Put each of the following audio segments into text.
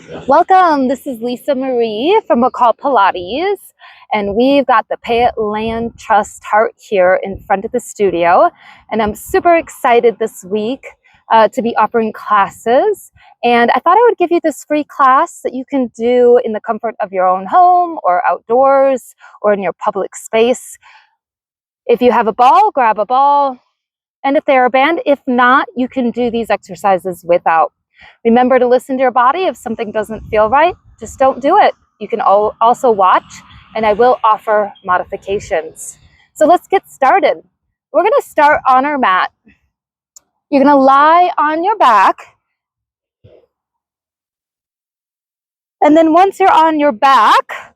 Welcome, this is Lisa Marie from McCall Pilates, and we've got the Payette Land Trust Heart here in front of the studio, and I'm super excited this week to be offering classes, and I thought I would give you this free class that you can do in the comfort of your own home or outdoors or in your public space. If you have a ball, grab a ball and a TheraBand. If not, you can do these exercises without. Remember to listen to your body. If something doesn't feel right, just don't do it. You can also watch, and I will offer modifications. So let's get started. We're going to start on our mat. You're going to lie on your back. And then once you're on your back,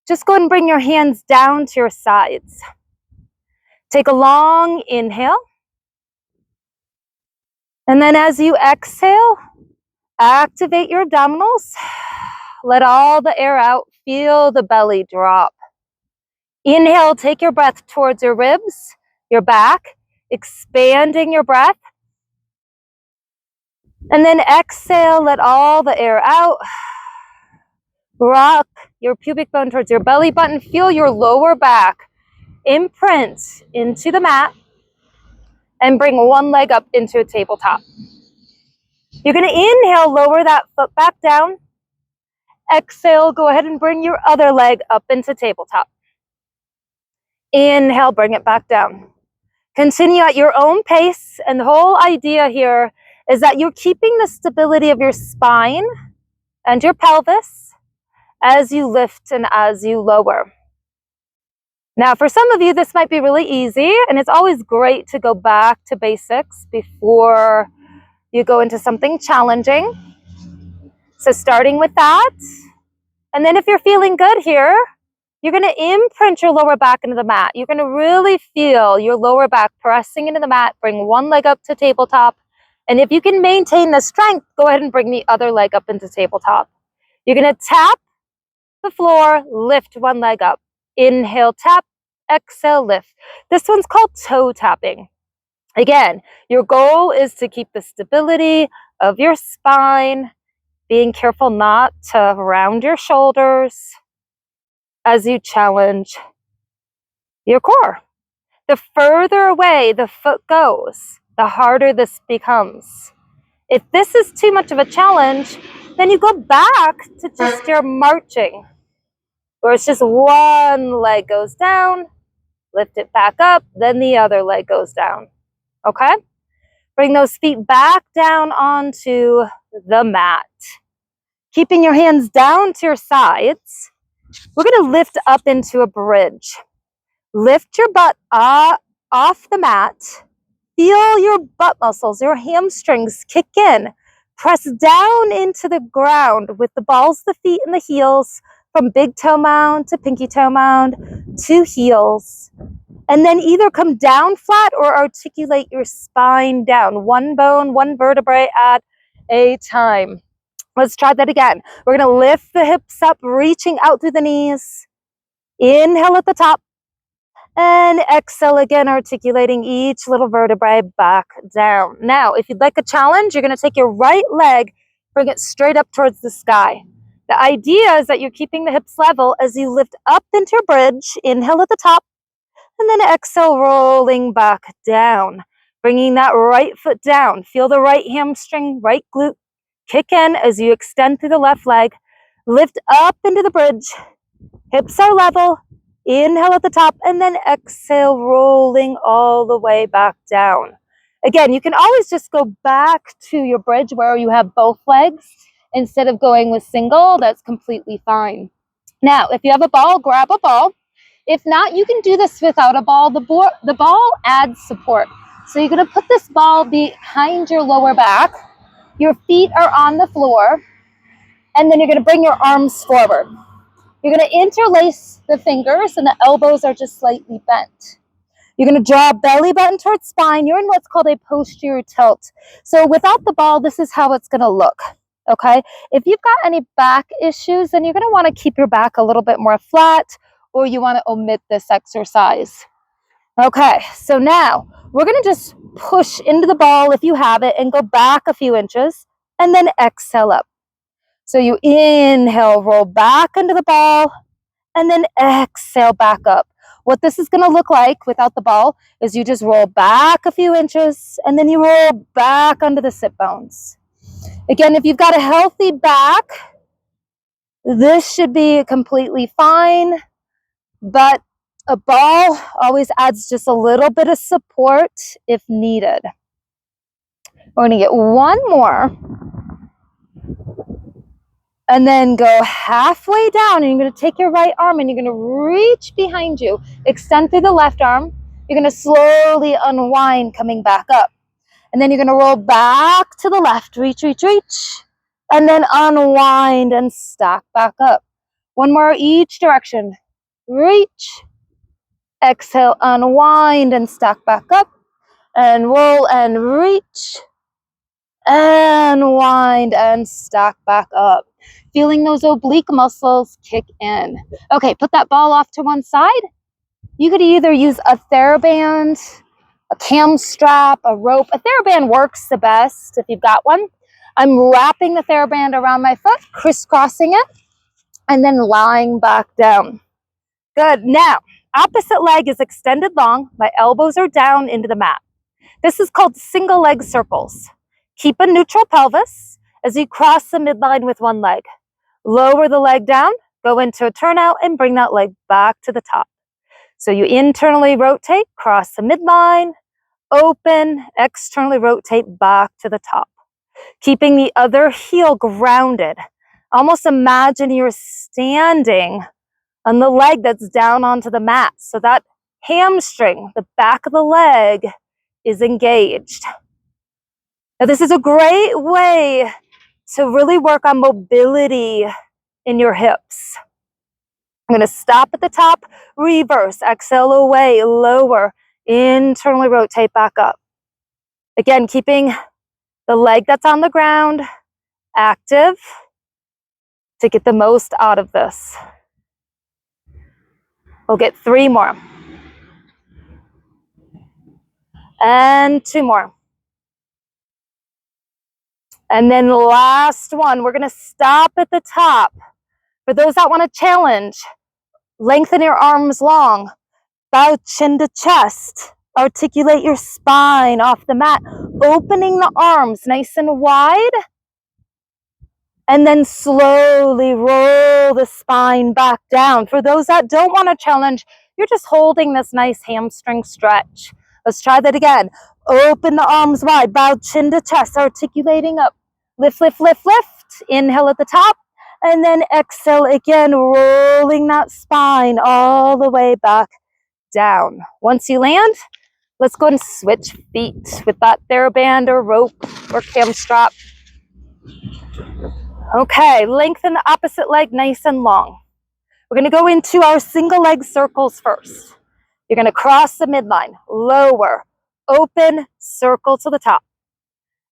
just go ahead and bring your hands down to your sides. Take a long inhale. And then as you exhale, activate your abdominals. Let all the air out. Feel the belly drop. Inhale, take your breath towards your ribs, your back, expanding your breath. And then exhale, let all the air out. Rock your pubic bone towards your belly button. Feel your lower back imprint into the mat and bring one leg up into a tabletop. You're going to inhale, lower that foot back down. Exhale, go ahead and bring your other leg up into tabletop. Inhale, bring it back down. Continue at your own pace, and the whole idea here is that you're keeping the stability of your spine and your pelvis as you lift and as you lower. Now, for some of you, this might be really easy, and it's always great to go back to basics before you go into something challenging. So starting with that, and then if you're feeling good here, you're going to imprint your lower back into the mat. You're going to really feel your lower back pressing into the mat. Bring one leg up to tabletop. And if you can maintain the strength, go ahead and bring the other leg up into tabletop. You're going to tap the floor, lift one leg up. Inhale, tap, exhale, lift. This one's called toe tapping. Again, your goal is to keep the stability of your spine, being careful not to round your shoulders as you challenge your core. The further away the foot goes, the harder this becomes. If this is too much of a challenge, then you go back to just your marching, where it's just one leg goes down, lift it back up, then the other leg goes down. Okay? Bring those feet back down onto the mat. Keeping your hands down to your sides, we're going to lift up into a bridge. Lift your butt off the mat. Feel your butt muscles, your hamstrings kick in. Press down into the ground with the balls of the feet and the heels from big toe mound to pinky toe mound to heels. And then either come down flat or articulate your spine down. One bone, one vertebrae at a time. Let's try that again. We're going to lift the hips up, reaching out through the knees. Inhale at the top. And exhale again, articulating each little vertebrae back down. Now, if you'd like a challenge, you're going to take your right leg, bring it straight up towards the sky. The idea is that you're keeping the hips level as you lift up into your bridge. Inhale at the top. And then exhale, rolling back down. Bringing that right foot down. Feel the right hamstring, right glute kick in as you extend through the left leg. Lift up into the bridge. Hips are level. Inhale at the top, and then exhale, rolling all the way back down. Again, you can always just go back to your bridge where you have both legs instead of going with single. That's completely fine. Now, if you have a ball, grab a ball. If not, you can do this without a ball. The ball adds support. So you're going to put this ball behind your lower back. Your feet are on the floor, and then you're going to bring your arms forward. You're going to interlace the fingers, and the elbows are just slightly bent. You're going to draw belly button towards spine. You're in what's called a posterior tilt. So without the ball, this is how it's going to look. Okay? If you've got any back issues, then you're going to want to keep your back a little bit more flat, or you want to omit this exercise. Okay, so now we're going to just push into the ball if you have it and go back a few inches, and then exhale up. So you inhale, roll back into the ball, and then exhale back up. What this is going to look like without the ball is you just roll back a few inches, and then you roll back onto the sit bones. Again, if you've got a healthy back, this should be completely fine, but a ball always adds just a little bit of support if needed. We're going to get one more. And then go halfway down, and you're going to take your right arm and you're going to reach behind you. Extend through the left arm. You're going to slowly unwind, coming back up. And then you're going to roll back to the left. Reach, reach, reach. And then unwind and stack back up. One more each direction. Reach. Exhale, unwind and stack back up. And roll and reach. And wind and stack back up. Feeling those oblique muscles kick in. Okay, put that ball off to one side. You could either use a TheraBand, a cam strap, a rope. A TheraBand works the best if you've got one. I'm wrapping the TheraBand around my foot, crisscrossing it, and then lying back down. Good. Now, opposite leg is extended long. My elbows are down into the mat. This is called single leg circles. Keep a neutral pelvis as you cross the midline with one leg. Lower the leg down, go into a turnout, and bring that leg back to the top. So you internally rotate, cross the midline, open, externally rotate back to the top. Keeping the other heel grounded. Almost imagine you're standing on the leg that's down onto the mat. So that hamstring, the back of the leg, is engaged. Now this is a great way to really work on mobility in your hips. I'm going to stop at the top, reverse, exhale away, lower, internally rotate back up. Again, keeping the leg that's on the ground active to get the most out of this. We'll get 3 more. And 2 more. And then the last one, we're going to stop at the top. For those that want to challenge, lengthen your arms long, bow chin to chest, articulate your spine off the mat, opening the arms nice and wide, and then slowly roll the spine back down. For those that don't want to challenge, you're just holding this nice hamstring stretch. Let's try that again. Open the arms wide, bow chin to chest, articulating up. Lift, lift, lift, lift. Inhale at the top, and then exhale again, rolling that spine all the way back down. Once you land, let's go and switch feet with that TheraBand or rope or cam strap. Okay, lengthen the opposite leg nice and long. We're going to go into our single leg circles first. You're going to cross the midline, lower, open, circle to the top.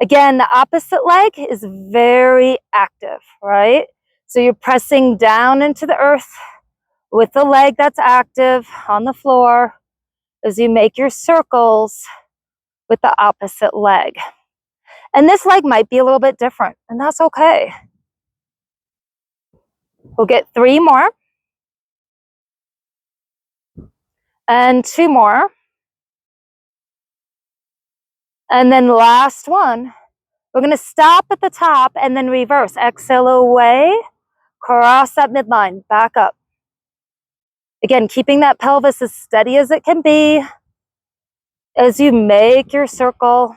Again, the opposite leg is very active, right? So you're pressing down into the earth with the leg that's active on the floor as you make your circles with the opposite leg. And this leg might be a little bit different, and that's okay. We'll get 3 more. And 2 more. And then last one. We're going to stop at the top and then reverse. Exhale away, cross that midline, back up. Again, keeping that pelvis as steady as it can be as you make your circle.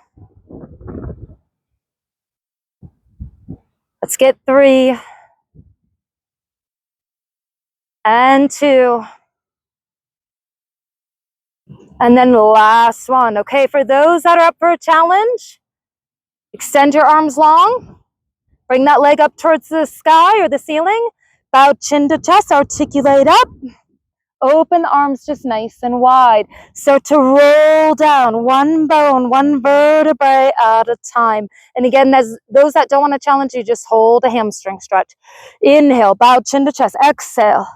Let's get 3 and 2. And then the last one. Okay, for those that are up for a challenge, extend your arms long. Bring that leg up towards the sky or the ceiling. Bow chin to chest, articulate up. Open the arms just nice and wide. Start to roll down one bone, one vertebrae at a time. And again, as those that don't want to challenge, you just hold a hamstring stretch. Inhale, bow chin to chest. Exhale.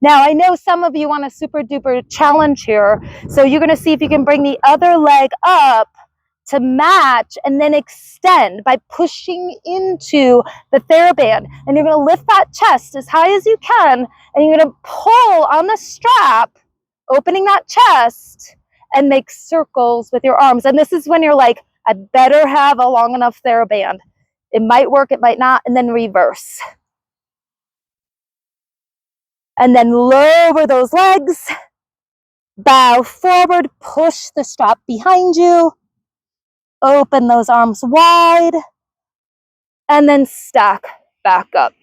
Now, I know some of you want a super duper challenge here. So you're going to see if you can bring the other leg up to match and then extend by pushing into the TheraBand. And you're gonna lift that chest as high as you can, and you're gonna pull on the strap, opening that chest, and make circles with your arms. And this is when you're like, I better have a long enough TheraBand. It might work, it might not, and then reverse. And then lower those legs, bow forward, push the strap behind you, open those arms wide, and then stack back up.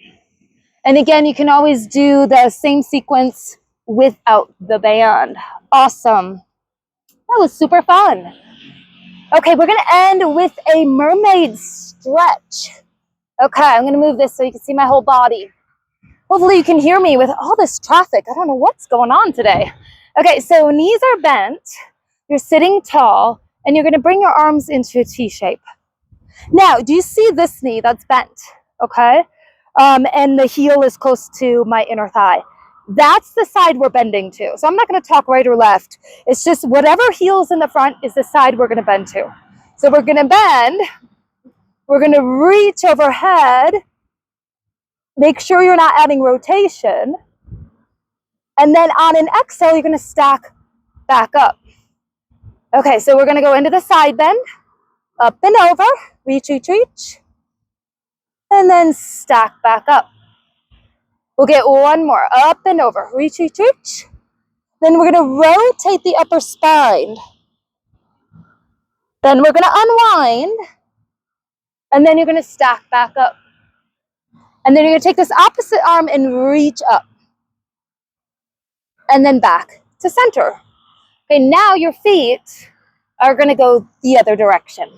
And again, you can always do the same sequence without the band. Awesome. That was super fun. Okay, we're gonna end with a mermaid stretch. Okay, I'm gonna move this so you can see my whole body. Hopefully you can hear me with all this traffic. I don't know what's going on today. Okay, so knees are bent. You're sitting tall, and you're gonna bring your arms into a T shape. Now, do you see this knee that's bent? Okay, and the heel is close to my inner thigh. That's the side we're bending to. So I'm not gonna talk right or left. It's just whatever heel's in the front is the side we're gonna bend to. So we're gonna bend, we're gonna reach overhead, make sure you're not adding rotation. And then on an exhale, you're gonna stack back up. Okay, so we're gonna go into the side bend, up and over, reach, reach, reach, and then stack back up. We'll get one more, up and over, reach, reach, reach. Then we're gonna rotate the upper spine. Then we're gonna unwind, and then you're gonna stack back up. And then you're gonna take this opposite arm and reach up. And then back to center. Okay, now your feet are gonna go the other direction.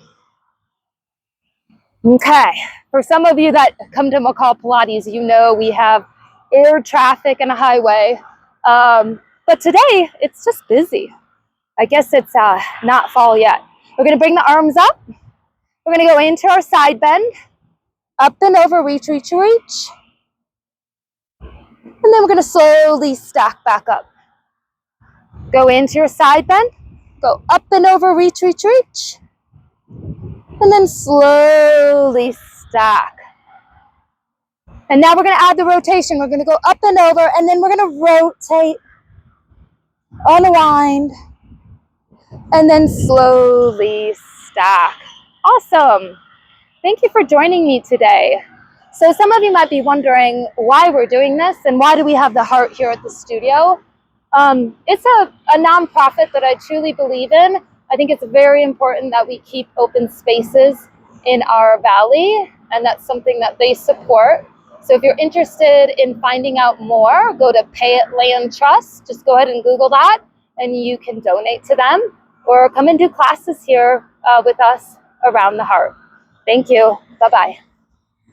Okay, for some of you that come to McCall Pilates, you know we have air traffic and a highway. But today, it's just busy. I guess it's not fall yet. We're gonna bring the arms up. We're gonna go into our side bend, up and over, reach, reach, reach. And then we're gonna slowly stack back up. Go into your side bend, go up and over, reach, reach, reach. And then slowly stack. And now we're gonna add the rotation. We're gonna go up and over, and then we're gonna rotate, unwind, and then slowly stack. Awesome. Thank you for joining me today. So some of you might be wondering why we're doing this and why do we have the heart here at the studio. It's a nonprofit that I truly believe in. I think it's very important that we keep open spaces in our valley, and that's something that they support. So if you're interested in finding out more, go to Payette Land Trust. Just go ahead and Google that, and you can donate to them or come and do classes here with us around the heart. Thank you. Bye-bye.